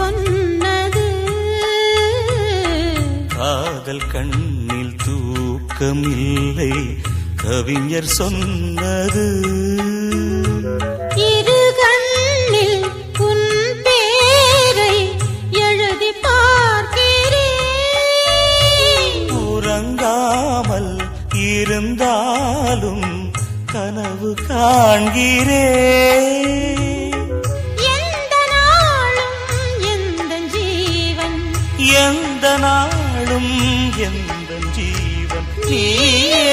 சொன்னது. காதல் கண்ணில் தூக்கமில்லை கவிஞர் சொன்னது. இரு கண்ணில் உன் பேரை எழுதி பார்க்கிறேன். உறங்காமல் இருந்தாலும் கனவு காண்கிறேன். எந்த நாளும் எந்த ஜீவன், எந்த நாளும் எந்த ஜீவன் நீயே.